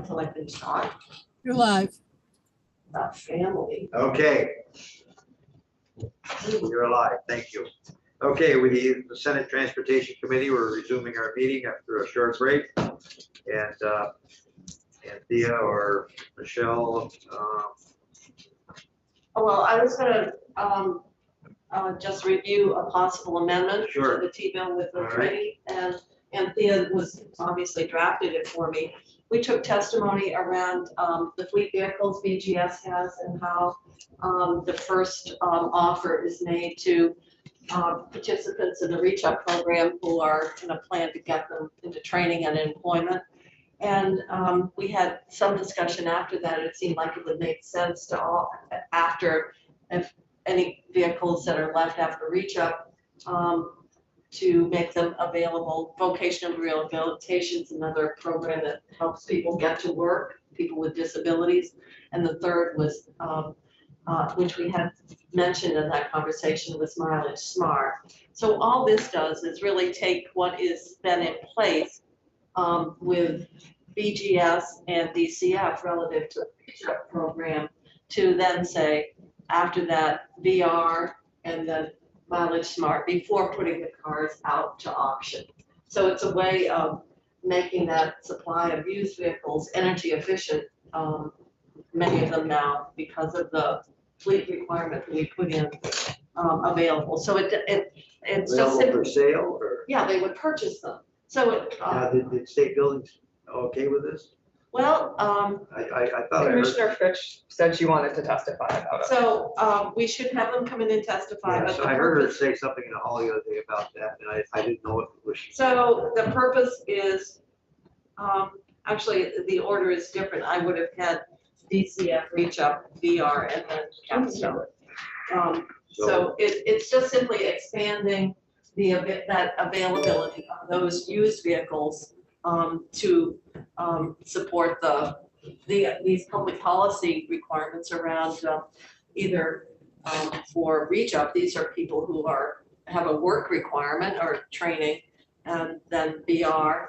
Selectman Scott, You're live. family. Okay. You're alive, thank you. Okay, with the Senate Transportation Committee, we're resuming our meeting after a short break. And Thea or Michelle, Well, I was gonna just review a possible amendment Sure. to the T-bill with the All right. committee, and Thea was obviously drafted it for me. We took testimony around the fleet vehicles BGS has and how the first offer is made to participants in the Reach Up program who are in a plan to get them into training and employment. And we had some discussion after that. It seemed like it would make sense to all, after, if any vehicles that are left after Reach Up, to make them available. Vocational rehabilitation is another program that helps people get to work, people with disabilities. And the third was, which we had mentioned in that conversation, was Mileage Smart. So all this does is really take what is been in place with BGS and DCF relative to the Reach Up program, to then say, after that, VR and then Mileage Smart before putting the cars out to auction. So it's a way of making that supply of used vehicles energy efficient, many of them now, because of the fleet requirement that we put in, available. So it's just available simply, for sale or? yeah, they would purchase them. So it, Did state buildings okay with this? well, I thought I heard. Commissioner Fitch said she wanted to testify about it. so we should have them come in and testify. Yeah, But so the I heard her purpose- say something in the hall the other day about that, and I didn't know what was. So the purpose is, actually, the order is different. I would have had DCF, Reach Up, VR, and then Capstone. So it's just simply expanding that availability of those used vehicles to support these public policy requirements around either for Reach Up. These are people who have a work requirement or training, and then VR.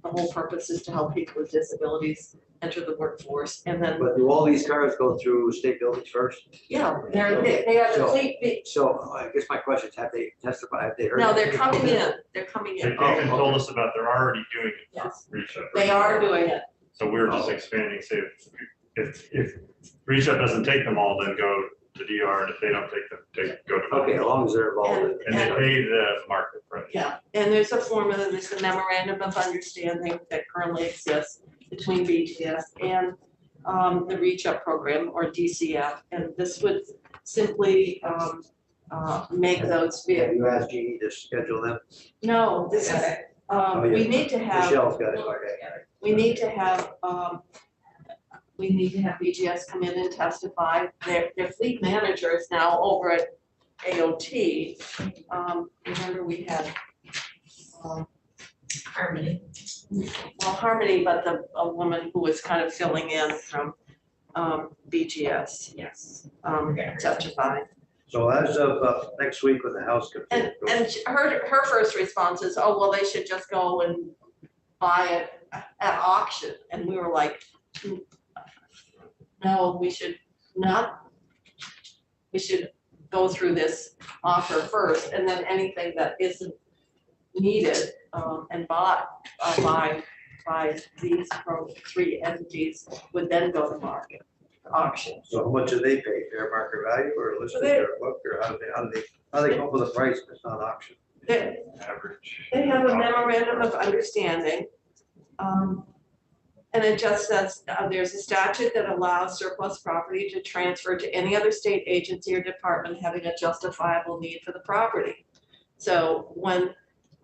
The whole purpose is to help people with disabilities enter the workforce, and then, But do all these cars go through state buildings first? yeah, they have the So- fleet. So I guess my question is, have they testified, have they heard? No, they're anything coming about this? in, they're coming They in. even told us about they're already doing it Yes. for Reach Up. They are doing it. So we're just expanding, say if Reach Up doesn't take them all, then go to DR, and if they don't take them, go to. Okay, as long as they're involved. in it. And they pay the market price. Yeah, and there's a formula, there's a memorandum of understanding that currently exists between BGS and the Reach Up program, or DCF, and this would simply make those Have vehicles. you asked Jeannie to schedule them? No, this is, Oh, yeah. we need to have. Michelle's got it, okay. We need to have BGS come in and testify. Their fleet manager is now over at AOT. Remember we had, Harmony. well, Harmony, but a woman who was kind of filling in from BGS, Yes. testifying. So as of next week when the House comes in. And her first response is, oh, well, they should just go and buy it at auction. And we were like, no, we should not. We should go through this offer first, and then anything that isn't needed and bought by these three entities would then go to market auction. So how much do they pay, fair market value or listed or book, or how do they come up with a price if it's not auction? They Average. have a memorandum of understanding. And it just says, there's a statute that allows surplus property to transfer to any other state agency or department having a justifiable need for the property. So when,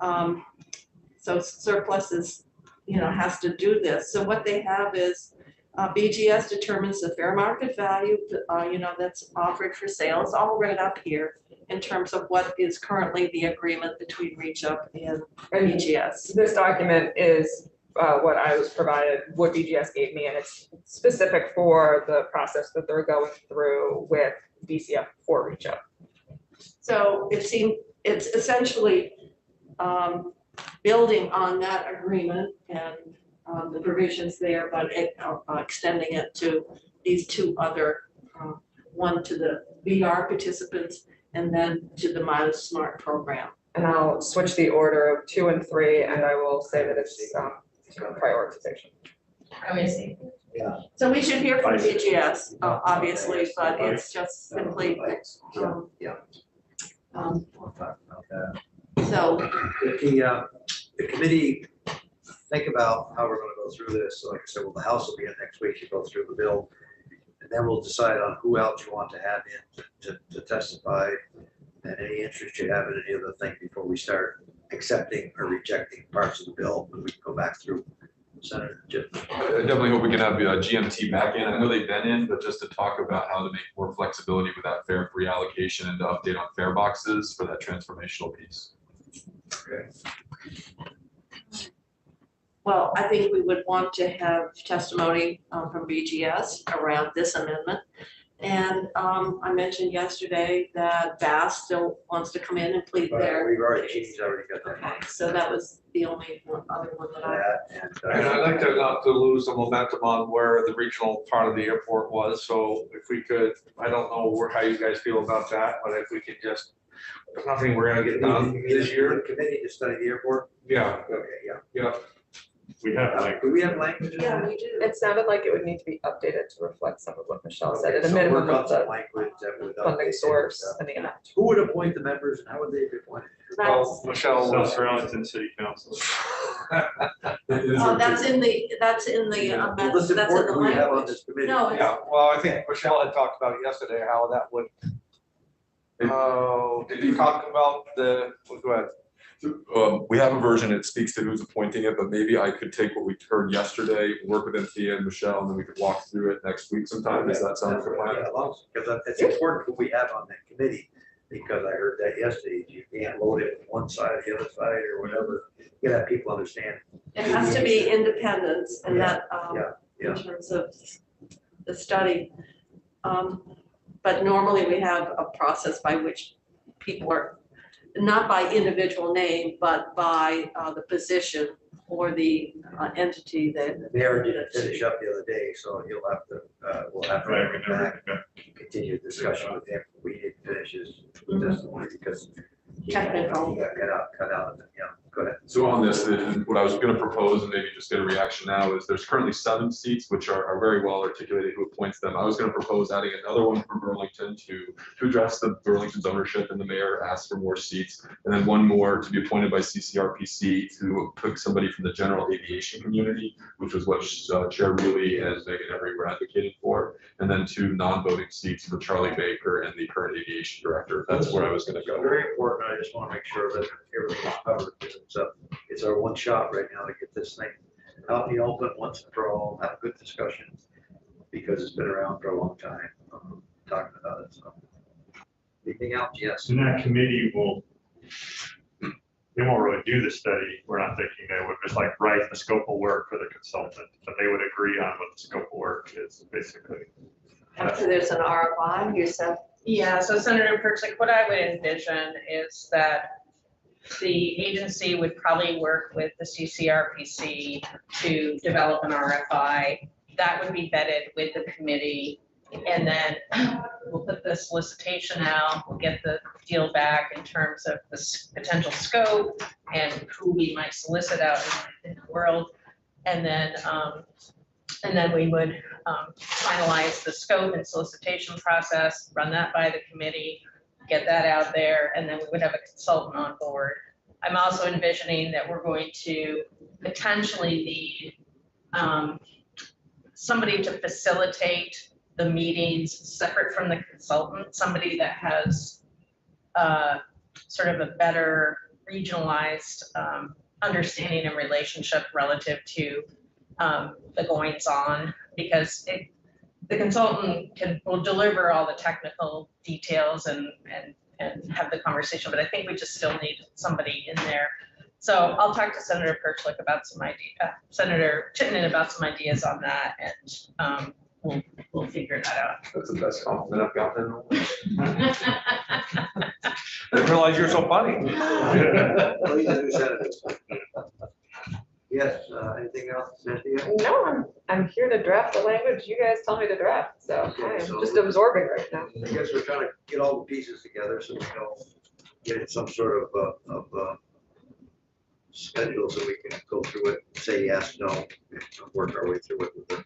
so surplus is, has to do this. So what they have is, BGS determines the fair market value, that's offered for sale. It's all right up here in terms of what is currently the agreement between Reach Up and BGS. This document is what I was provided, what BGS gave me, and it's specific for the process that they're going through with DCF for Reach Up. So it's essentially building on that agreement and the provisions there, but extending it to these two other, one to the VR participants and then to the Miles Smart program. And I'll switch the order of 2 and 3, and I will say that it's prioritization. I see. Yeah. So we should hear from BGS, obviously, but it's just simply, Yeah. um, We'll talk about that. so, The committee, think about how we're gonna go through this. So like I said, well, the House will be in next week to go through the bill. And then we'll decide on who else you want to have in to testify and any interest you have in any other thing before we start accepting or rejecting parts of the bill. And we can go back through Senator Jim. I definitely hope we can have GMT back in. I know they've been in, but just to talk about how to make more flexibility with that fare free allocation and to update on fare boxes for that transformational piece. Okay. well, I think we would want to have testimony from BGS around this amendment. And I mentioned yesterday that Bass still wants to come in and plead their. We've already, she's already got that. Okay, so that was the only other one that I. And I'd like to not to lose the momentum on where the regional part of the airport was, so if we could, I don't know how you guys feel about that, but if we could just, there's nothing we're gonna get done this year. The committee to study the airport? Yeah, Okay, yeah. yeah. We have like, Do we have language in Yeah, that? we do. It sounded like it would need to be updated to reflect some of what Michelle said, at a Okay, so minimum work of on some the language that would funding update source it. and the amount. Who would appoint the members and how would they be appointed? Well, Michelle was, South Burlington City Council. That's in the, that's in the, Well, that's this in the important we have on language. this committee. No, yeah, well, I think Michelle had talked about yesterday how that would. Oh, did you talk about the, well, go ahead. We have a version that speaks to who's appointing it, but maybe I could take what we heard yesterday, work with Anthea and Michelle, and then we could walk through it next week sometime. Does that sound like a plan? Yeah, because it's important who we have on that committee, because I heard that yesterday, you can't load it from one side or the other side or whatever. You gotta have people understand. it has to be independent and that, yeah. in terms of the study. But normally we have a process by which people are, not by individual name, but by the position or the entity that. The mayor didn't finish up the other day, so he'll have to, we'll have to Right, we come never, back, continue the discussion with him. We didn't finish his testimony because he got Technical. cut out, yeah, go ahead. So on this, what I was gonna propose, and maybe just get a reaction now, is there's currently 7 seats, which are very well articulated who appoints them. I was gonna propose adding another one for Burlington to address the Burlington's ownership, and the mayor asked for more seats. And then one more to be appointed by CCRPC to pick somebody from the general aviation community, which was what Chair Reilly and Megan Every were advocating for. And then 2 non-voting seats for Charlie Baker and the current aviation director. That's where I was gonna go. Very important. I just want to make sure that everything's covered. It's our one shot right now to get this thing out in the open once and for all, have a good discussion, because it's been around for a long time, talking about it, so. Anything else? Yes. So that committee will, they won't really do the study. We're not thinking they would just like write the scope of work for the consultant, but they would agree on what the scope of work is, basically. After there's an RFI, you said. Yeah, so Senator Perks, like what I would envision is that the agency would probably work with the CCRPC to develop an RFI. That would be vetted with the committee. And then we'll put the solicitation out, we'll get the deal back in terms of the potential scope and who we might solicit out in the world. And then we would finalize the scope and solicitation process, run that by the committee, get that out there, and then we would have a consultant on board. I'm also envisioning that we're going to potentially need somebody to facilitate the meetings separate from the consultant, somebody that has sort of a better regionalized understanding and relationship relative to the goings on, because the consultant will deliver all the technical details and have the conversation, but I think we just still need somebody in there. So I'll talk to Senator Perchlik about some Senator Chittenden about some ideas on that, and we'll figure that out. That's the best compliment I've gotten. I didn't realize you're so funny. Please do, Senator. Yeah, Yes, anything else, Cynthia? No, I'm here to draft the language you guys tell me to draft, so Okay, I am so- just absorbing right now. I guess we're trying to get all the pieces together so we don't get in some sort of schedule so we can go through it, say yes, no, and work our way through it with it.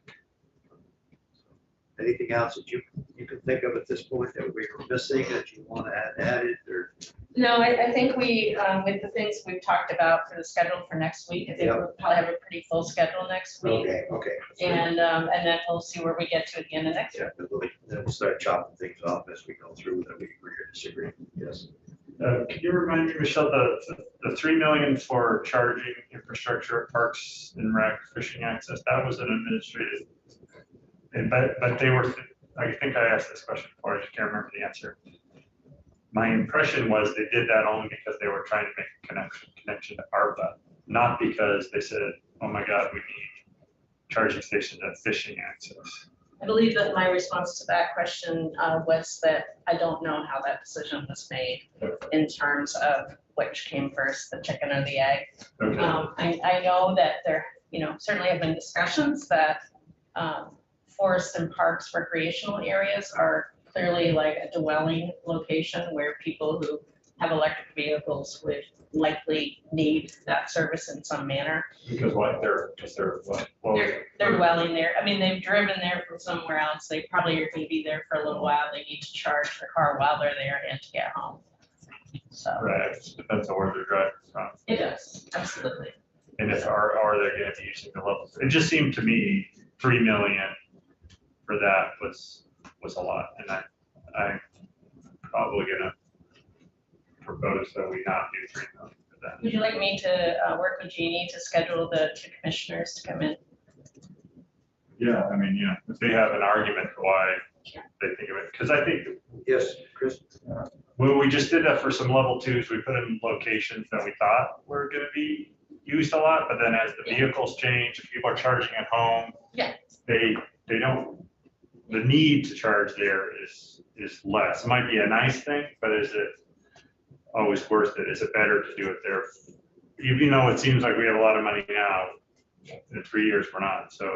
Anything else that you can think of at this point that we were missing that you want to add added or? No, I think we, with the things we've talked about for the schedule for next week, I think Yeah. we'll probably have a pretty full schedule next week. Okay. And then we'll see where we get to at the end of next week. Yeah, then we'll start chopping things off as we go through that we agree or disagree. Yes. Can you remind me, Michelle, the 3 million for charging infrastructure at Parks and Rec, fishing access, that was an administrative. But they were, I think I asked this question before, I just can't remember the answer. My impression was they did that only because they were trying to make a connection to ARPA, not because they said, oh my God, we need charging stations at fishing access. I believe that my response to that question was that I don't know how that decision was made in terms of which came first, the chicken or the egg. Okay. I know that there, certainly have been discussions that forest and parks recreational areas are clearly like a dwelling location where people who have electric vehicles would likely need that service in some manner. Because what, they're what? Well, They're dwelling there. I mean, they've driven there from somewhere else. They probably are gonna be there for a little while. They need to charge their car while they're there and to get home. So Right, it depends on where they're driving from. it does, absolutely. And if, are they gonna be using the levels? It just seemed to me 3 million for that was a lot, and I'm probably gonna propose that we not do 3 million for that. Would you like me to work with Jeannie to schedule the two commissioners to come in? Yeah, I mean, if they have an argument for why they think of it, because I think, Yes, Chris? well, we just did that for some level twos, we put in locations that we thought were gonna be used a lot, but then as the vehicles change, if people are charging at home. Yeah. They don't, the need to charge there is less. It might be a nice thing, but is it always worth it? Is it better to do it there? Even though it seems like we have a lot of money now, in 3 years we're not, so I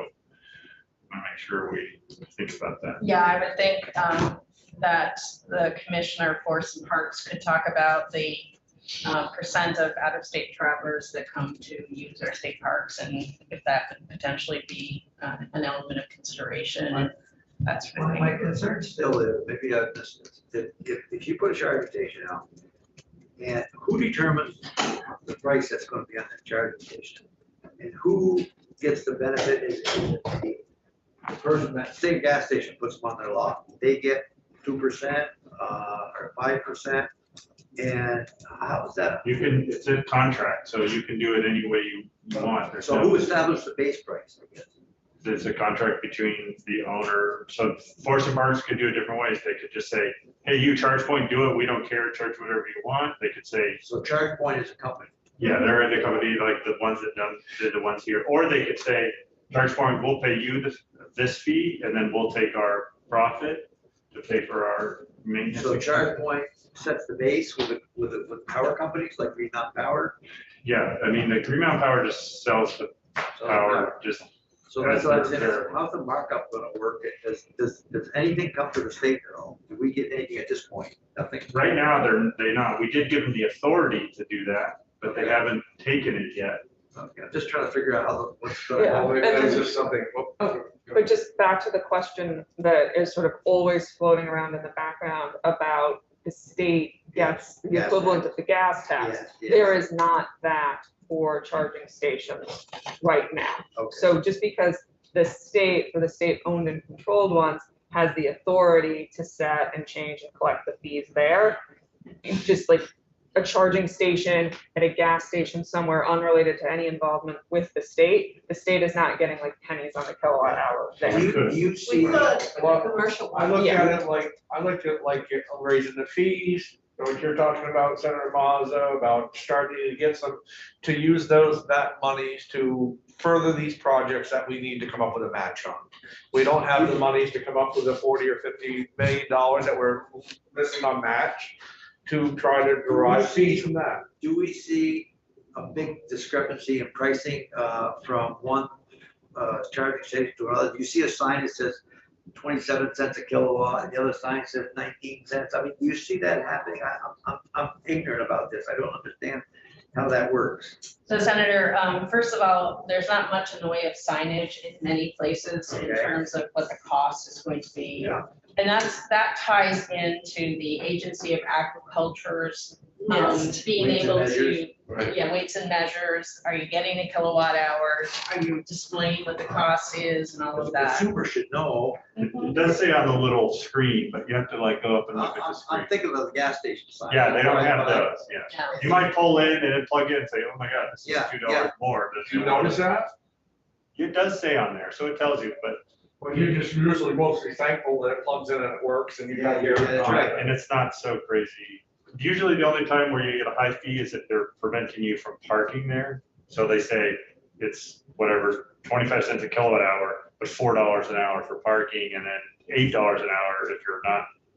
want to make sure we think about that. Yeah, I would think that the commissioner of Forest and Parks could talk about the percent of out-of-state travelers that come to use our state parks, and if that could potentially be an element of consideration. And that's My really, concern still is, maybe I missed this, if you put a charging station out, and who determines the price that's gonna be on that charging station? And who gets the benefit? Is it the person that, say gas station puts them on their lot, they get 2% or 5%? And how is that? It's a contract, so you can do it any way you want. There's So no- who established the base price, I guess? There's a contract between the owner, so Forest and Parks could do it different ways. They could just say, hey, you charge point, do it, we don't care, charge whatever you want. They could say, So ChargePoint is a company. yeah, they're in the company, like the ones that did the ones here. Or they could say, charge point, we'll pay you this fee, and then we'll take our profit to pay for our maintenance. So ChargePoint sets the base with power companies like Green Mountain Power. Yeah, I mean, the Green Mountain Power just sells the So power, just, So that's what I'm saying, how's the markup gonna work? Does anything come to the state at all? Do we get anything at this point? Nothing? right now, they're not. We did give them the authority to do that, but they haven't taken it yet. Okay, I'm just trying to figure out what's going Yeah. on. That's just something. But just back to the question that is sort of always floating around in the background about the state gets the Gas equivalent of the gas tax. Yes, yes. There is not that for charging stations right now. Okay. So just because the state, for the state-owned and controlled ones, has the authority to set and change and collect the fees there, it's just like a charging station at a gas station somewhere unrelated to any involvement with the state is not getting like pennies on the kilowatt hour there. Do you We see? could, Well, commercial. I look Yeah. at it like, it raising the fees, what you're talking about, Senator Mazza, about starting to get to use that monies to further these projects that we need to come up with a match on. We don't have the monies to come up with the $40 or $50 million that we're missing on match to try to derive fees from that. Do we see a big discrepancy in pricing, from one, charging station to another? Do you see a sign that says 27 cents a kilowatt and the other sign says 19 cents? I mean, do you see that happening? I'm ignorant about this. I don't understand how that works. So Senator, first of all, there's not much in the way of signage in many places in Okay. terms of what the cost is going to be. Yeah. And that ties into the Agency of Agriculture's being Weights and able measures. to, Right. yeah, weights and measures. Are you getting a kilowatt hour? Are you displaying what the cost is and all The of that? consumer should know. It does say on the little screen, but you have to like go up and look at the screen. I'm thinking of the gas station sign. Yeah, they don't have those, yeah. Yeah. You might pull in and then plug in and say, oh my God, this is Yeah, $2 yeah. more. Do you notice that? It does say on there, so it tells you, but Well, you're just usually mostly thankful that it plugs in and it works and you got your. Yeah, that's right. and it's not so crazy. Usually the only time where you get a high fee is if they're preventing you from parking there. So they say it's whatever, 25 cents a kilowatt hour, but $4 an hour for parking and then $8 an hour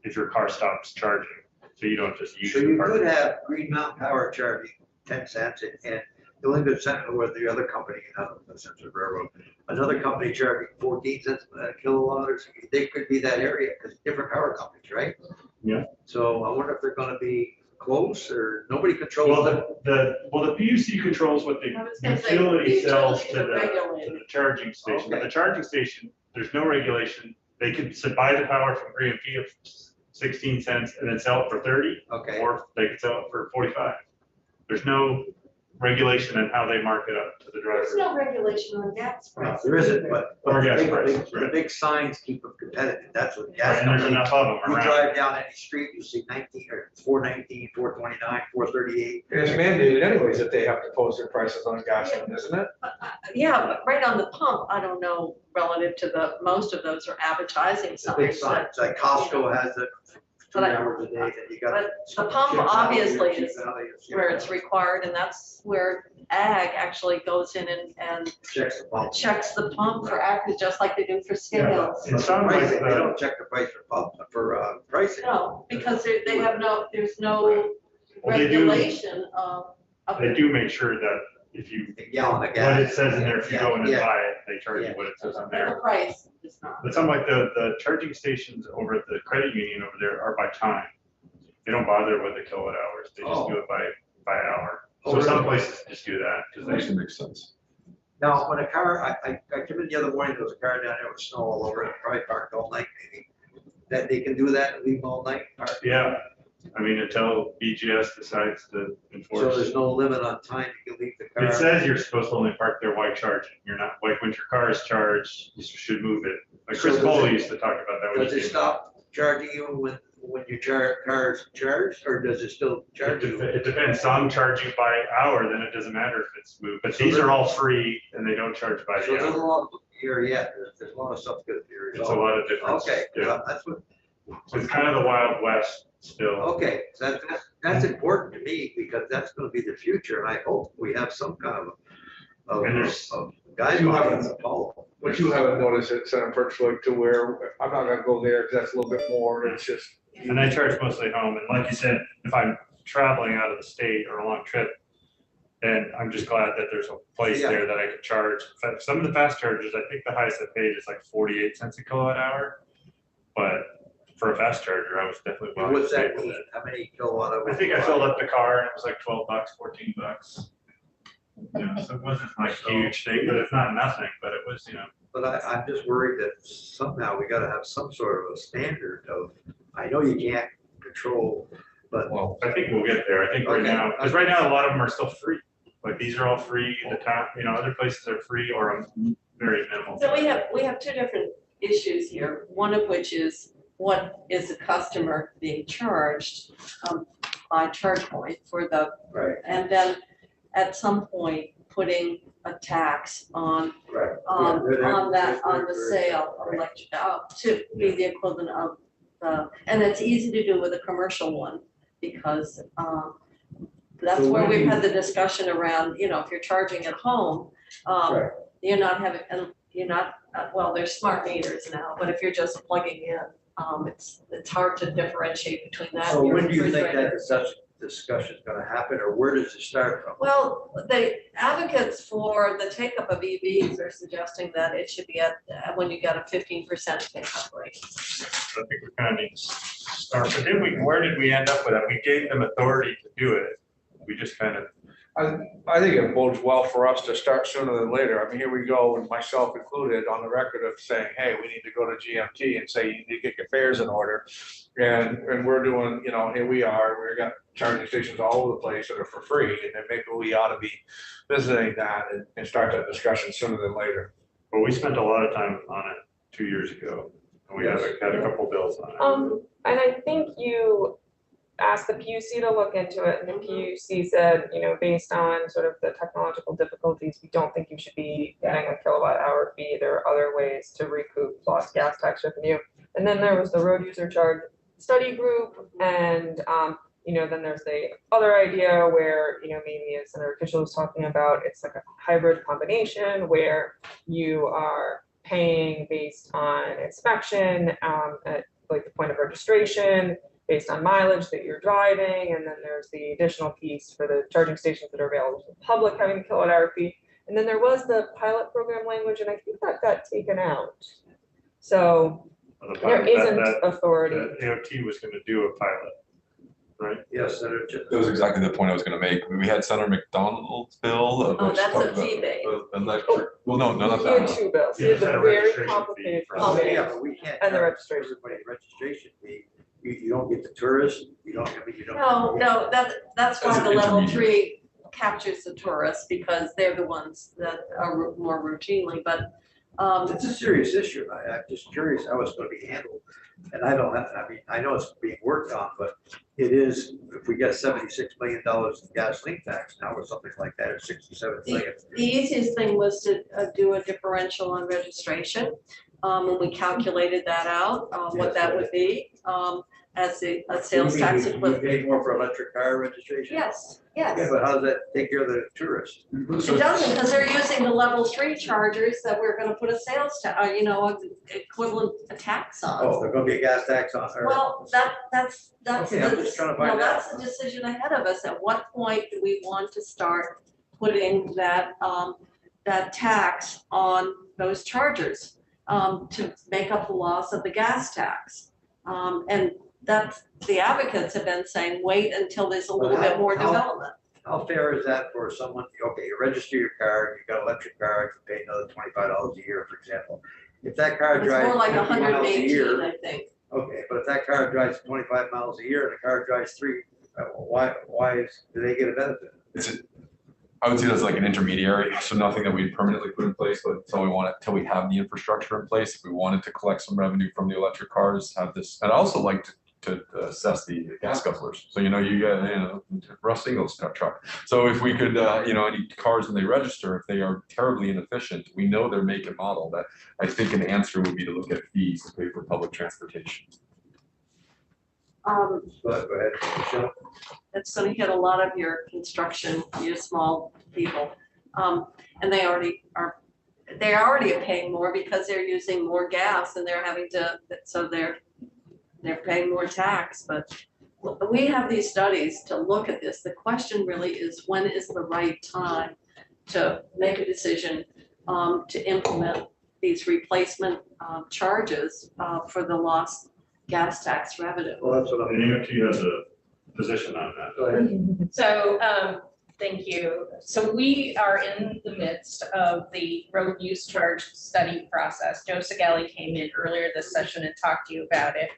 if your car stops charging. So you don't just use So the you parking. could have Green Mountain Power charging 10 cents and the only good cent was the other company, the Central Railroad, another company charging 14 cents a kilowatt or something. They could be that area because different power companies, right? Yeah. So I wonder if they're gonna be close or nobody Well, controls it. the PUC controls what the I was gonna say, utility sells to utilities are the regulated. charging station. But Okay. the charging station, there's no regulation. They could buy the power from GMP of 16 cents and then sell it for 30, Okay, or they could sell it for 45. There's no regulation on how they mark it up to the driver. There's no regulation on gas prices. there isn't, but Or the gas big- prices, the right. big signs keep them competitive. That's what Right, gas and there's companies. enough of them You around. drive down any street, you see 19 or 419, 429, 438. It's mandated anyways that they have to post their prices on gasoline, isn't it? Yeah, but right on the pump, I don't know, relative to most of those are advertising The big signs, but signs, like Costco has it 2 But I- hours a day, then you got. but the pump Chip Valley, obviously Chip is Valley, where it's required, and that's where ag actually goes in and Checks the pump. checks the pump for active, just like they do for Yeah, scales. It sounds like Pricing, They the, don't check the price for pump, for pricing. No, because they have there's no well, they do, regulation of. they do make sure that if you, A gallon of gas. what it says in there, if you go in and Yeah, buy it, they charge you Yeah. what it says in The there. price is not. But something like the charging stations over at the credit union over there are by time. They don't bother with the kilowatt hours, they just do it by hour. Oh, So some really? places just do that, because That they, actually makes sense. Now, when a car, I came in the other morning, there was a car down there with snow all over it, probably parked all night maybe. That they can do that and leave them all night parked. yeah, I mean, until BGS decides to So enforce. there's no limit on time you can leave the car. It says you're supposed to only park there while charging, you're not, like, when your car is charged, you should move it. Like So Chris does Foley it- used to talk about that. when Does he it came stop charging you when your car is charged, or does it still It charge you? it depends, some charge you by hour, then it doesn't matter if it's moved, but So these there- are all free and they don't charge by So the there's a hour. lot here yet, there's a lot of stuff good here. It's a lot of difference. Okay, Yeah. that's what, It's kind of the Wild West still. okay, so that's important to me, because that's gonna be the future, and I hope we have some kind of And there's- guidelines to follow. But you haven't noticed it, Senator Perch, like to where, I'm not gonna go there, because that's a little bit more, it's just. And I charge mostly home, and like you said, if I'm traveling out of the state or a long trip, then I'm just glad that there's a place Yeah. there that I can charge. In fact, some of the fast chargers, I think the highest I paid is like 48 cents a kilowatt hour. But for a fast charger, I was definitely And willing what's to pay that for mean? that. How many kilowatt hours? I think I filled up the car and it was like $12, $14. Yeah, so it wasn't like a huge thing, but it's not nothing, but it was, But I'm just worried that somehow we gotta have some sort of a standard of, I know you can't control, but. Well, I think we'll get there. I think right Okay. now, because right now, a lot of them are still free. Like, these are all free, the top, other places are free or very minimal. So we have two different issues here, one of which is what is the customer being charged by charge point for the, Right. and then at some point, putting a tax on Right. on the They're- sale of electric, to be the equivalent of the, and it's easy to do with a commercial one, because that's So where when we've you- had the discussion around, if you're charging at home, Right. you're not having, and you're not, well, there's smart meters now, but if you're just plugging in, it's hard to differentiate between that So and your when do you think refrigerator. that discussion's gonna happen, or where does it start from? Well, the advocates for the take-up of EVs are suggesting that it should be at, when you get a 15% take-up rate. I think we kind of need to start, but where did we end up with that? We gave them authority to do it. We just kind of, I think it bodes well for us to start sooner than later. I mean, here we go, and myself included, on the record of saying, hey, we need to go to GMT and say, you need to get your fares in order. And we're doing, you know, here we are, we've got charging stations all over the place that are for free, and then maybe we ought to be visiting that and start that discussion sooner than later. but we spent a lot of time on it 2 years ago. And we had a couple bills on it. And I think you asked the PUC to look into it, and the PUC said, you know, based on sort of the technological difficulties, we don't think you should be getting a kilowatt hour fee. There are other ways to recoup lost gas tax revenue. And then there was the road user charge study group, and you know, then there's the other idea where, you know, maybe as Senator Kitchell was talking about, it's like a hybrid combination where you are paying based on inspection at like the point of registration, based on mileage that you're driving, and then there's the additional piece for the charging stations that are available to the public having a kilowatt hour fee. And then there was the pilot program language, and I think that got taken out. So there isn't authority. That AOT was gonna do a pilot, right? Yes, Senator. That was exactly the point I was gonna make. We had Senator McDonald's bill. Oh, that's a fee-based. Electric, well, no, not He had that. two bills. He Yeah, had the it's a very registration fee complicated for- Oh, fee yeah, but we can't. and the charge registration. Everybody registration fee. You don't get the tourists, you don't, I mean, you don't. No, that's why As an the level intermediate. 3 captures the tourists, because they're the ones that are more routinely, but It's a serious issue. I'm just curious how it's gonna be handled. And I don't have, I mean, I know it's being worked on, but it is, if we get $76 million in gasoline tax now or something like that, or 67 million. the easiest thing was to do a differential on registration. When we calculated that out, what that would be, as a sales tax You equivalent. pay more for electric car registration? Yes, Yeah, yes. but how does that take care of the tourists? It doesn't, because they're using the level 3 chargers that we're gonna put a sales you know, equivalent tax on. Oh, there's gonna be a gas tax on, or, Well, that's, Okay, I'm just trying to find no, out. that's the decision ahead of us. At what point do we want to start putting that, that tax on those chargers, to make up the loss of the gas tax? And that's, the advocates have been saying, wait until there's a little bit more How- development. how fair is that for someone, okay, you register your car, you got an electric car, you pay another $25 a year, for example. If that car It's drives more like 50 miles a 118, year, I think. okay, but if that car drives 25 miles a year and the car drives 3, do they get a benefit? I would see it as like an intermediary, so nothing that we permanently put in place, but until we want it, till we have the infrastructure in place. If we wanted to collect some revenue from the electric cars, have this, and I also like to assess the gas guzzlers. So, you know, you got, you know, Russ Ingles truck. So if we could, you know, any cars when they register, if they are terribly inefficient, we know their make and model. That I think an answer would be to look at fees to pay for public transportation. Go ahead, Michelle. It's gonna hit a lot of your construction, your small people. And they already are paying more because they're using more gas and they're having to, so they're paying more tax, but we have these studies to look at this. The question really is, when is the right time to make a decision to implement these replacement charges for the lost gas tax revenue? Well, that's what And I'm. AOT has a position on that. Go ahead. So, thank you. So we are in the midst of the road use charge study process. Joe Segali came in earlier this session and talked to you about it.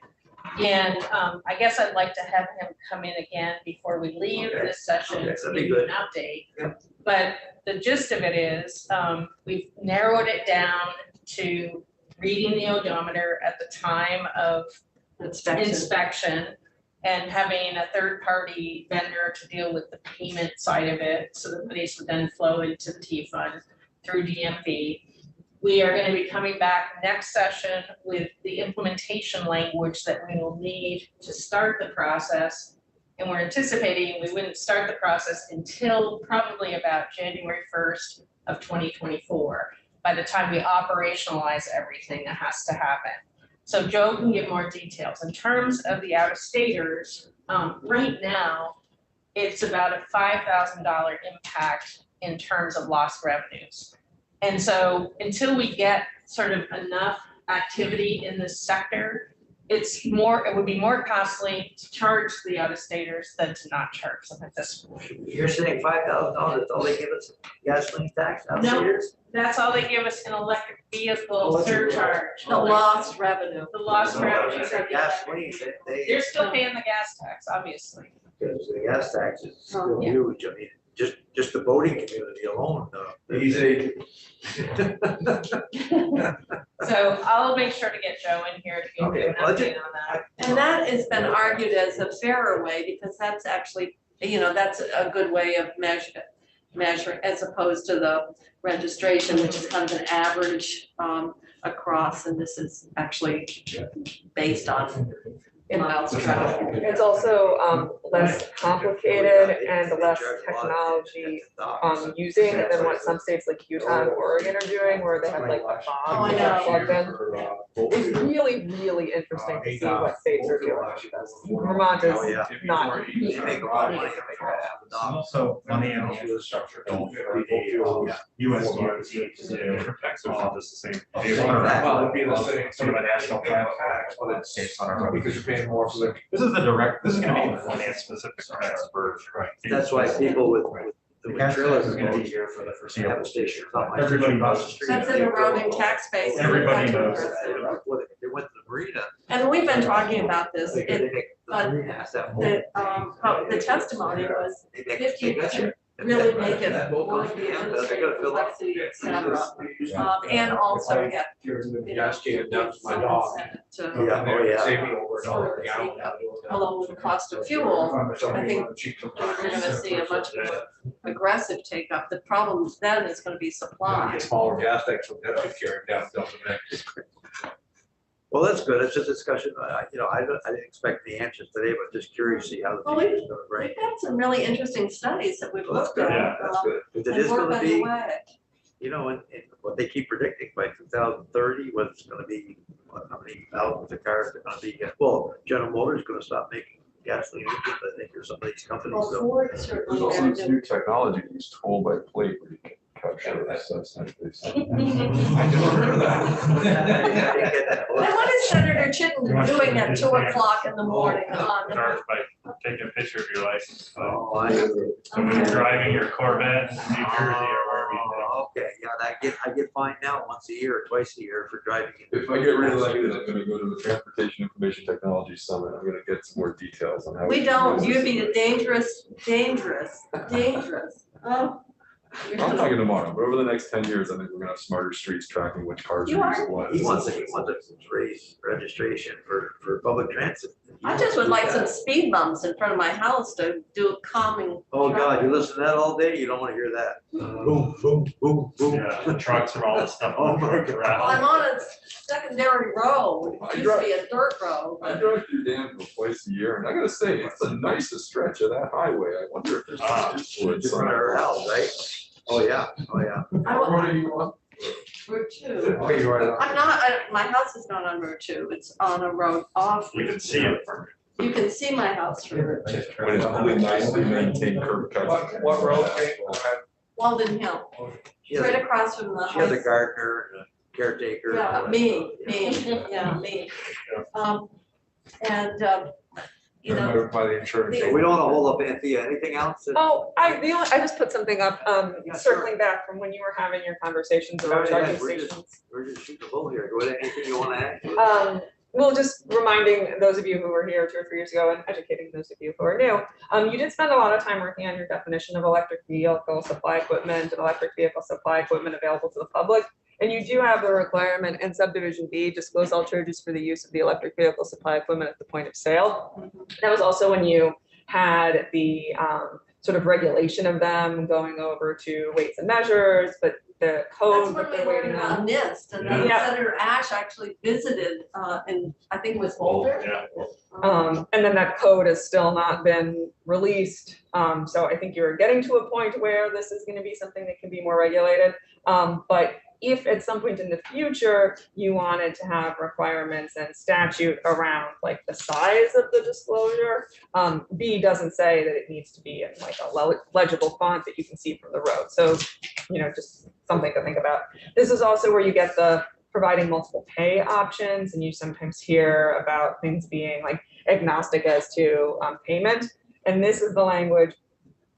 And I guess I'd like to have him come in again before we leave Okay. this session Okay, to that'd be give you good. an update. Yep. But the gist of it is, we've narrowed it down to reading the odometer at the time of inspection and having a third-party vendor to deal with the payment side of it, so that these would then flow into the T fund through DMV. We are gonna be coming back next session with the implementation language that we will need to start the process. And we're anticipating we wouldn't start the process until probably about January 1st of 2024, by the time we operationalize everything that has to happen. So Joe can give more details. In terms of the out-of-staters, right now, it's about a $5,000 impact in terms of lost revenues. And so until we get sort of enough activity in this sector, it would be more costly to charge the out-of-staters than to not charge them at this point. You're saying $5,000, that's all they give us gasoline tax out No. here? That's all they give us in electric vehicle Oh, surcharge. The lost revenue. The lost revenue. Gasoline, They're still paying the gas tax, obviously. because the gas tax is still Yeah. huge. I mean, just the boating community alone, Easy. So I'll make sure to get Joe in here to give you Okay, an well, update on that. And that has been argued as a fairer way, because that's actually, that's a good way of measuring, as opposed to the registration, which is kind of an average across, and this is actually based on miles traveled. It's also less complicated and less technology using than what some states like Utah and Oregon are doing, where they have like the Oh, bombs I that know. plug in. It's really, really interesting to see what states are doing with this. Vermont is Oh, yeah. not. You make a lot of money, you make $5,000. Also, money in the infrastructure, don't for the US DOT to do, all this the same. Well, it'd be the same. Sort of a national plan tax, but it's states on our road. Because you're paying more for the. This is this is gonna be finance specific tax for. That's why people with The the gas trailers tax is are gonna going be to here for the have foreseeable a station. future. Everybody across the knows. street. That's an eroding tax base. Everybody knows. They went to the marina. And we've been talking about this, They it, make the but marina has that whole- the testimony was they make- 50 they got you. really make it That boat more goes the down, they're administrative gonna fill up. complexity, et cetera. And also get, Gas can down to my dog. to, Yeah, oh, yeah. Save me over a dollar a gallon. along with the cost of fuel, I think we're gonna see a much more aggressive take up. The problem then is gonna be supply. Smaller gas tanks will definitely carry it down Delta Next. Well, that's good. It's a discussion. I didn't expect the answers today, but just curious to see how the Well, future's gonna bring. We've got some really interesting studies that we've Well, that's looked good. at. That's good. Because it And is we're gonna on the be, way. and what they keep predicting by 2030, was it's gonna be, how many thousands of cars are gonna be, well, General Motors is gonna stop making gasoline engines, I think, or some of these companies. Well, So Ford There's certainly. also had this to- new technology used toll by plate where you can capture this. That's actually something. I just heard Yeah, you that. get that. And what is Senator Chittenden You want doing to- at 2 o'clock in the morning on the? Starts by taking a picture of your license plate. Oh, So when you're driving your Corvette in New Jersey or wherever you think. Okay, yeah, I get fined now once a year or twice a year for driving. If I get reelected, I'm gonna go to the Transportation Information Technology Summit. I'm gonna get some more details on how. We can don't, use you'd this. be a dangerous. Oh. You're I'm gonna- talking tomorrow, but over the next 10 years, I think we're gonna have smarter streets tracking which cars You are are? using what. He wants to raise registration for public transit. I just would like some speed bumps in front of my house to do calming. Oh, God, you listen to that all day, you don't wanna hear that. Boom, boom, boom, boom. Yeah, the trucks and all that stuff. Oh, my God. Well, I'm on a secondary road, it used to be a dirt road, I but drive through Danville twice a year, and I gotta say, it's the nicest stretch of that highway. I wonder if there's some use for it. Just in front of her house, right? Oh, yeah, oh, yeah. I What will, are you on? Route 2. Oh, you're right. I'm not, my house is not on Route 2, it's on a road off. We can see it from. You can see my house from Route 2, When it's only nicely maintained curb cuts. What road? Walden Hill, She has, right across from the. she has high a gardener and a caretaker. and all Yeah, that me, stuff. yeah, me. And, you know, Moved by the insurance. So we don't wanna hold up Anthea, anything else? Oh, I just put something up, Yeah, sure. circling back from when you were having your conversations Go about ahead, charging we're just- stations. We're just shooting the bull here. Go ahead, anything you wanna add? Well, just reminding those of you who were here 2 or 3 years ago and educating those of you who are new, you did spend a lot of time working on your definition of electric vehicle supply equipment and electric vehicle supply equipment available to the public. And you do have a requirement in subdivision B, disclose all charges for the use of the electric vehicle supply equipment at the point of sale. That was also when you had the sort of regulation of them going over to weights and measures, but the that's code when that we they're learned waiting about on. NIST, and then Yeah. Senator Ash actually visited, in, I think it was Boulder. Yeah. And then that code has still not been released. So I think you're getting to a point where this is gonna be something that can be more regulated. But if at some point in the future you wanted to have requirements and statute around like the size of the disclosure, B doesn't say that it needs to be in like a legible font that you can see from the road. So, just something to think about. This is also where you get the providing multiple pay options, and you sometimes hear about things being like agnostic as to payment. And this is the language.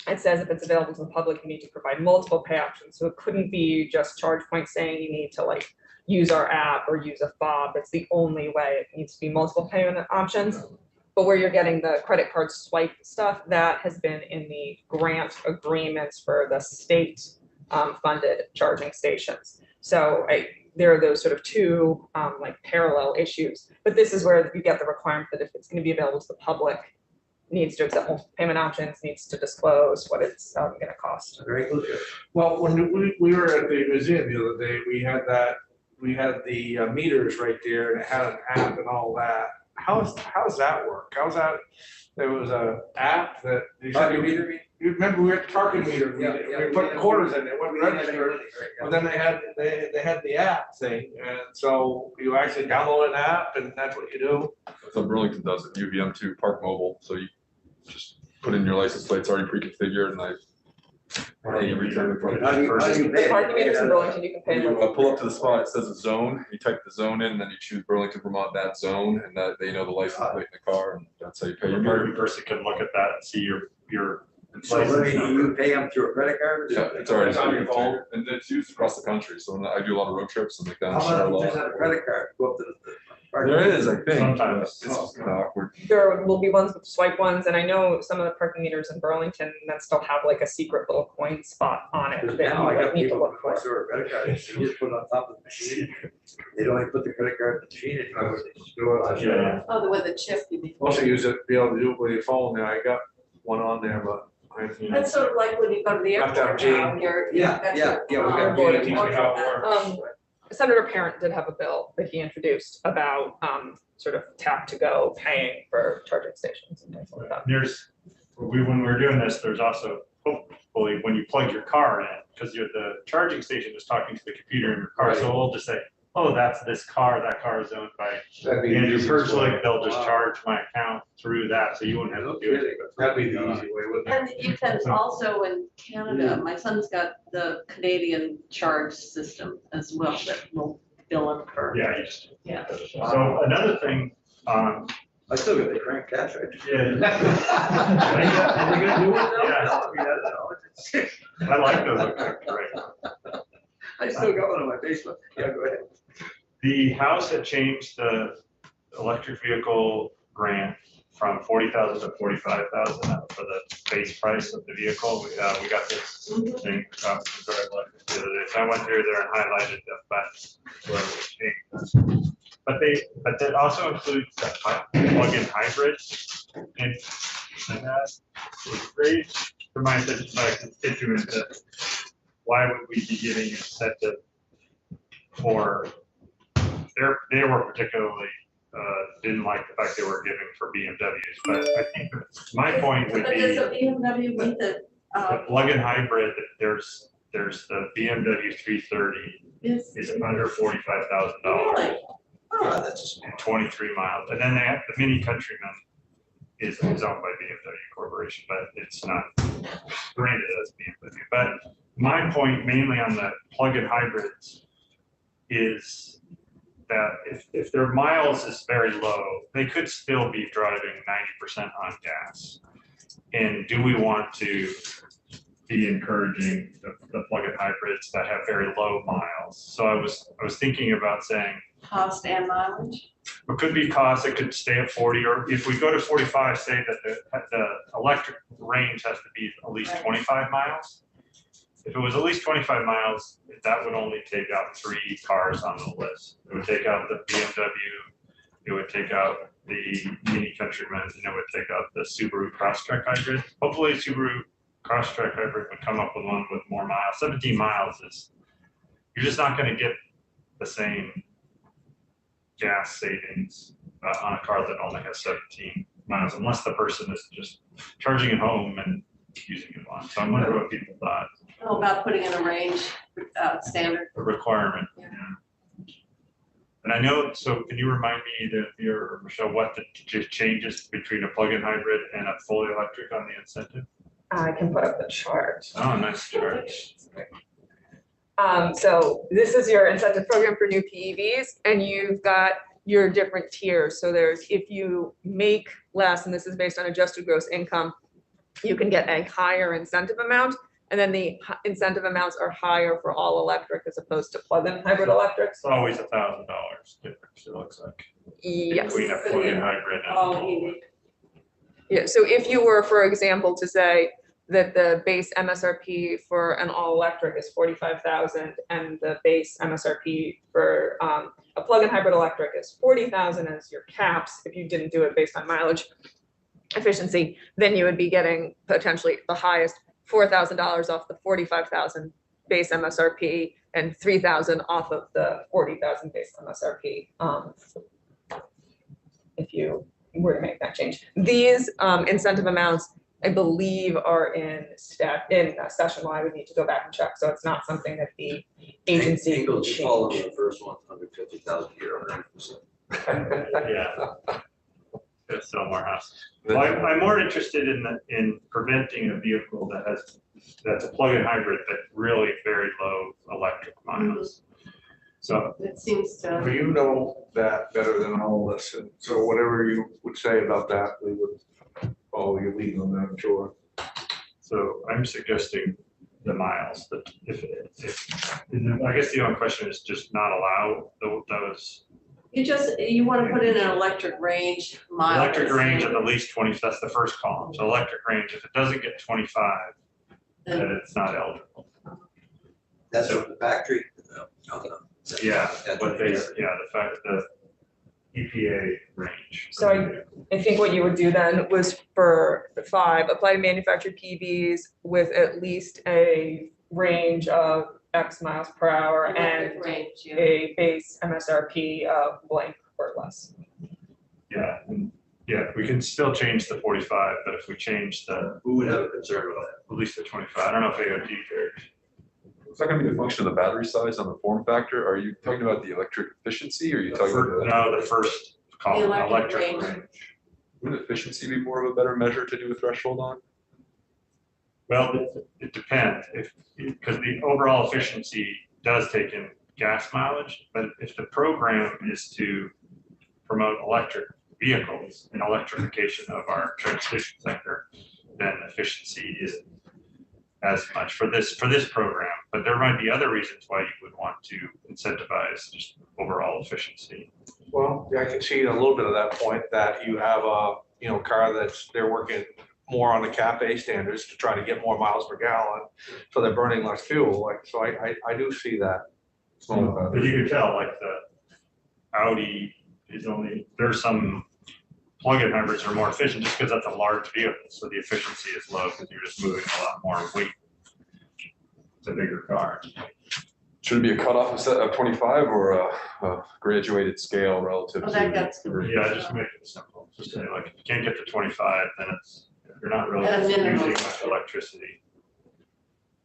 It says if it's available to the public, you need to provide multiple pay options. So it couldn't be just charge point saying you need to like use our app or use a fob. It's the only way. It needs to be multiple payment options. But where you're getting the credit card swipe stuff, that has been in the grant agreements for the state funded charging stations. So there are those sort of two like parallel issues. But this is where you get the requirement that if it's going to be available to the public, needs to accept multiple payment options, needs to disclose what it's going to cost. Very good. Well, when we were at the museum the other day, we had the meters right there and it had an app and all that. How's that work? There was a app that. You remember we were at the parking meter, we put quarters in it, wasn't registered, but then they had the app thing, and so you actually download an app and that's what you do. So Burlington does it, UVM2 Park Mobile, so you just put in your license plate, it's already pre-configured, and pay every time in front of the person. The parking meters in Burlington, you can pay. You pull up to the spot, it says a zone, you type the zone in, and then you choose Burlington, Vermont, that zone, and that they know the license plate in the car, and that's how you pay your meter. Every person can look at that and see your So you pay them through a credit card? Yeah, it's already on your phone. configured, and it's used across the country, so when I do a lot of road trips, I'm like down How to about Charlotte. if there's not a credit card? Go up to the There is, I think. Sometimes. It's kind of awkward. There will be ones with swipe ones, and I know some of the parking meters in Burlington that still have like a secret little coin spot on it Because that now I you got like need to people look who for. store a credit card, you just put it on top of the machine. They don't even put the credit card in the machine, they just go on. Yeah. Oh, with the chip, you mean? Also use it, be able to do it with your phone now. I got one on there, but That's sort of like when you go to the Have to have airport now, Gene. you're. Yeah, that's yeah, your, yeah, we got Gene to teach me how it works. Senator Parent did have a bill that he introduced about sort of tap to go paying for charging stations and things like that. When we're doing this, there's also hopefully when you plug your car in, because the charging station is talking to the computer in your car, so we'll just say, oh, that's this car, that car is owned by Andrew Perchlik, they'll just charge my account through that, so you wouldn't have to do anything. that'd be the easy way, wouldn't it? And you can also in Canada, my son's got the Canadian charge system as well that will bill him for. Yeah, you just. Yeah. So another thing, I still got the crank cash register. yeah. Are you gonna do it now? Yeah. No, I like those, right. I still got one in my basement. Yeah, go ahead. The House had changed the electric vehicle grant from 40,000 to 45,000 for the base price of the vehicle. We got this thing from Missouri Electric the other day. So I went through there and highlighted that's where we changed. But that also includes the plug-in hybrid. And that was great. Reminds my constituents that why would we be giving incentive for, they were particularly, didn't like the fact they were giving for BMWs, but I think my point would But be does the BMW with the, the plug-in hybrid, there's the BMW 330 is under $45,000 really? Oh, that's and 23 miles. And then they have the Mini Countryman is owned by BMW Corporation, but it's not branded as BMW. But my point mainly on the plug-in hybrids is that if their miles is very low, they could still be driving 90% on gas. And do we want to be encouraging the plug-in hybrids that have very low miles? So I was thinking about saying, Cost and mileage? it could be cost, it could stay at 40, or if we go to 45, say that the electric range has to be at least 25 miles. If it was at least 25 miles, that would only take out 3 cars on the list. It would take out the BMW, it would take out the Mini Countryman, and it would take out the Subaru Crosstrek hybrid. Hopefully Subaru Crosstrek hybrid would come up with one with more miles. 17 miles is, you're just not going to get the same gas savings on a car that only has 17 miles, unless the person is just charging at home and using it on. So I'm wondering what people thought. How about putting in a range standard. a requirement. Yeah. Yeah. And I know, so can you remind me that here, Michelle, what the changes between a plug-in hybrid and a fully electric on the incentive? I can put up the chart. Oh, nice chart. So this is your incentive program for new PEVs, and you've got your different tiers. So there's, if you make less, and this is based on adjusted gross income, you can get a higher incentive amount, and then the incentive amounts are higher for all electric as opposed to plug-in hybrid electrics. It's always $1,000 difference, it looks like. Yes. Between a plug-in hybrid and. Oh, a full- Yeah, so if you were, for example, to say that the base MSRP for an all-electric is 45,000 and the base MSRP for a plug-in hybrid electric is 40,000 as your caps, if you didn't do it based on mileage efficiency, then you would be getting potentially the highest $4,000 off the 45,000 base MSRP and 3,000 off of the 40,000 base MSRP. If you were to make that change. These incentive amounts, I believe, are in session law. I would need to go back and check. So it's not something that the agency Eagle would just followed change. the first one, 150,000 a year, 100%. Yeah. It's still more houses. Well, I'm more interested in preventing a vehicle that's a plug-in hybrid, but really very low electric miles. So, It seems Well, to, you know that better than all of us, and so whatever you would say about that, we would follow your lead on that, I'm sure. so I'm suggesting the miles, but if, I guess the only question is just not allow those. you want to put in an electric range mile. Electric range of at least 20, that's the first column. So electric range, if it doesn't get 25, then it's not eligible. That's from the factory? No. Yeah, That's but what they, it is. yeah, the EPA range. So I think what you would do then was for 5, apply to manufactured PVs with at least a range of X miles per hour Electric and range, yeah. a base MSRP of blank or less. Yeah, we can still change the 45, but if we change the, Who would have a concern with that? at least the 25, I don't know if AOT cares. Is that gonna be the function of the battery size on the form factor? Are you talking about the electric efficiency or are you talking about No, the first column, The electric electric range. range. wouldn't efficiency be more of a better measure to do a threshold on? Well, it depends, because the overall efficiency does take in gas mileage, but if the program is to promote electric vehicles and electrification of our transportation sector, then efficiency isn't as much for this program. But there might be other reasons why you would want to incentivize just overall efficiency. Well, yeah, I can see a little bit of that point, that you have a, car they're working more on the CAFE standards to try to get more miles per gallon, so they're burning less fuel, so I do see that. But you can tell, like the Audi is there's some plug-in hybrids are more efficient just because that's a large vehicle, so the efficiency is low because you're just moving a lot more weight. It's a bigger car. Should it be a cutoff of 25 or a graduated scale relative Oh, to? that gets- Yeah, just make it simple. Just say like, if you can't get to 25, then you're not really At a minimum. using much electricity.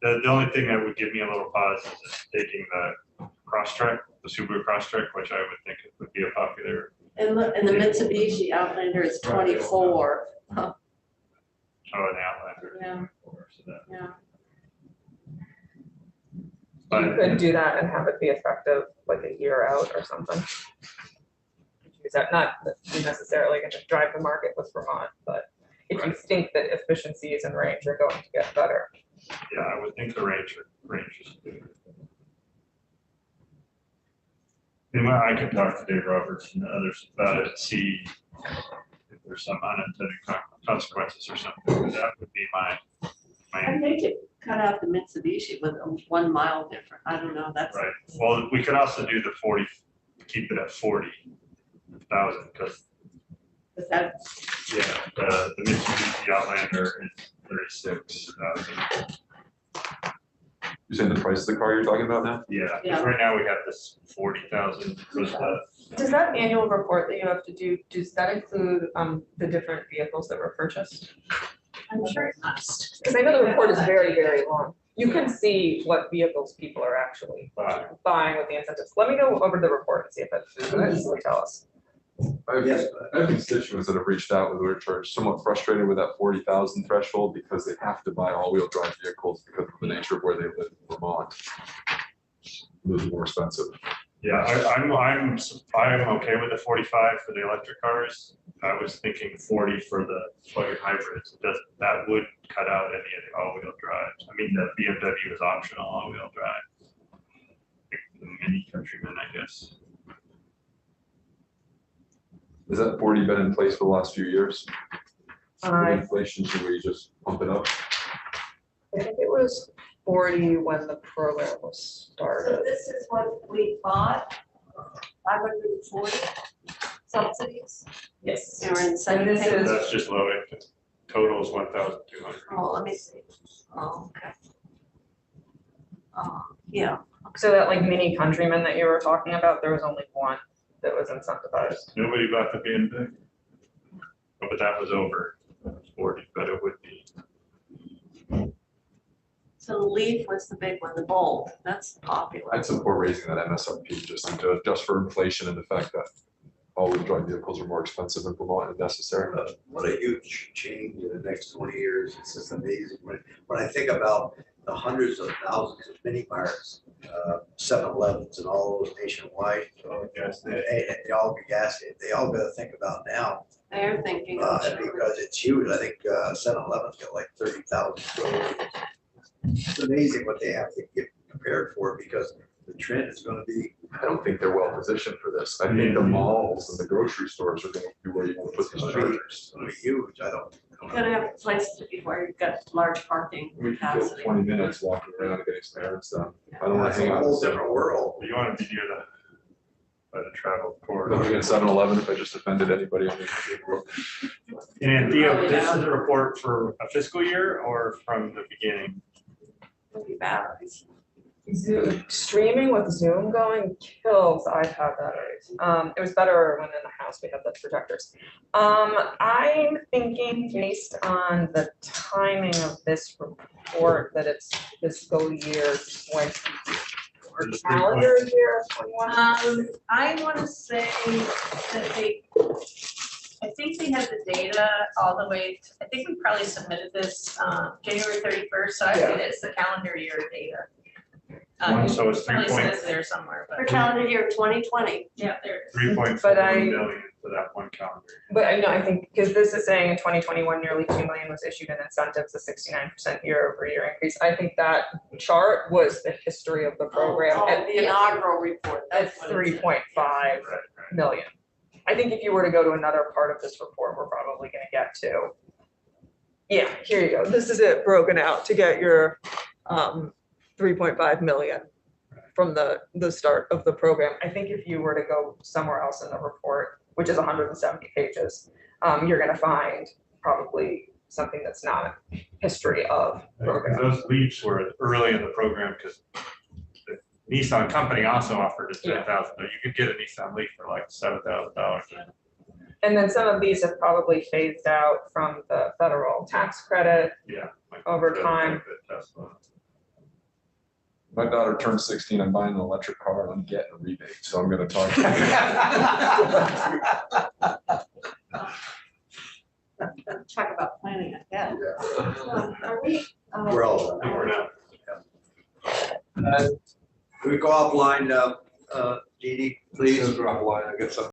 The only thing that would give me a little pause is taking the Crosstrek, the Subaru Crosstrek, which I would think would be a popular. And the Mitsubishi Outlander is 24. Oh, an Outlander. Yeah, So that- yeah. You could do that and have it be effective like a year out or something. Is that not necessarily going to drive the market with Vermont, but if you think that efficiencies and range are going to get better. Yeah, I would think the range is good. And I could talk to Dave Roberts and others about it, see if there's some unintended consequences or something. That would be my I think it cut out the Mitsubishi with a 1 mile difference. I don't know, that's. right. Well, we could also do the 40, keep it at 40,000 because, Is that, yeah, the Mitsubishi Outlander is 36,000. You're saying the price of the car you're talking about now? Yeah, Yeah. because right now we have this 40,000 for the. Does that annual report that you have to do, does that include the different vehicles that were purchased? I'm sure it must. Because I know the report is very, very long. You can see what vehicles people are actually buying with the incentives. Let me go over the report and see if it will tell us. I have constituents that have reached out with their church, somewhat frustrated with that 40,000 threshold because they have to buy all-wheel drive vehicles because of the nature of where they live in Vermont. It's more expensive. Yeah, I'm okay with the 45 for the electric cars. I was thinking 40 for the plug-in hybrids. That would cut out any of the all-wheel drives. I mean, the BMW is optional all-wheel drive. The Mini Countryman, I guess. Has that 40 been in place for the last few years? With I inflation, should we just pump it up? think it was 40 when the program was So started. this is what we bought, 540 subsidies, Yes. or incentive And this payments. is- That's just low. Total is 1,200. Oh, let me see. Oh, okay. Yeah, So that like mini Countryman that you were talking about, there was only one that was incentivized. Nobody bought the BMW. Oh, but that was over 40, but it would be. so the Leaf was the big one, the Bolt, that's popular. I'd support raising that MSRP just for inflation and the fact that all-wheel drive vehicles are more expensive in Vermont and necessary. What a huge change in the next 20 years. It's just amazing. When I think about the hundreds of thousands of mini bars, 7-Elevens and all those nationwide, Yes, they all gas, they all gotta think about now, They're thinking of it. because it's huge. I think 7-Eleven's got like 30,000 stores. It's amazing what they have to get prepared for because the trend is gonna be. I don't think they're well positioned for this. I think the malls and the grocery stores are going to be where you want to put these chargers. It's gonna be huge. I don't You gotta have a place to be where you've got large parking We can go capacity. 20 minutes walking around and getting some errands done. I don't want It's to hang a out. whole different world. You want to be near by the travel Don't corridor. forget 7-Eleven if I just offended anybody on the. And Theo, this is a report for a fiscal year or from the beginning? Maybe batteries. Zoom, streaming with Zoom going kills iPad batteries. It was better when in the house we had the projectors. I'm thinking based on the timing of this report that it's fiscal year 20 or calendar year 21. I want to say that I think they had the data all the way, I think we probably submitted this, January 31st, so I think it's the calendar year data. So it's Probably says there somewhere, For but calendar year 2020. yeah, there. 3.4 But I- million for that one calendar. But I know, I think, because this is saying in 2021, nearly 2 million was issued in incentives, a 69% year-over-year increase. I think that chart was the history of the program Oh, at the inaugural report. That's what it said. 3.5 million. I think if you were to go to another part of this report, we're probably gonna get to. Yeah, here you go. This is it broken out to get your 3.5 million from the start of the program. I think if you were to go somewhere else in the report, which is 170 pages, you're gonna find probably something that's not history of program. Those leaps were early in the program because the Nissan company also offered us 10,000, but you could get a Nissan Leaf for like $7,000. And then some of these have probably phased out from the federal tax credit Yeah. over time. My daughter turned 16, I'm buying an electric car and I'm getting a rebate, so I'm going to talk. Talk about planning ahead. Are we? We're all. I think we're not. Can we go offline, Dee Dee, please? Drop a line, I get some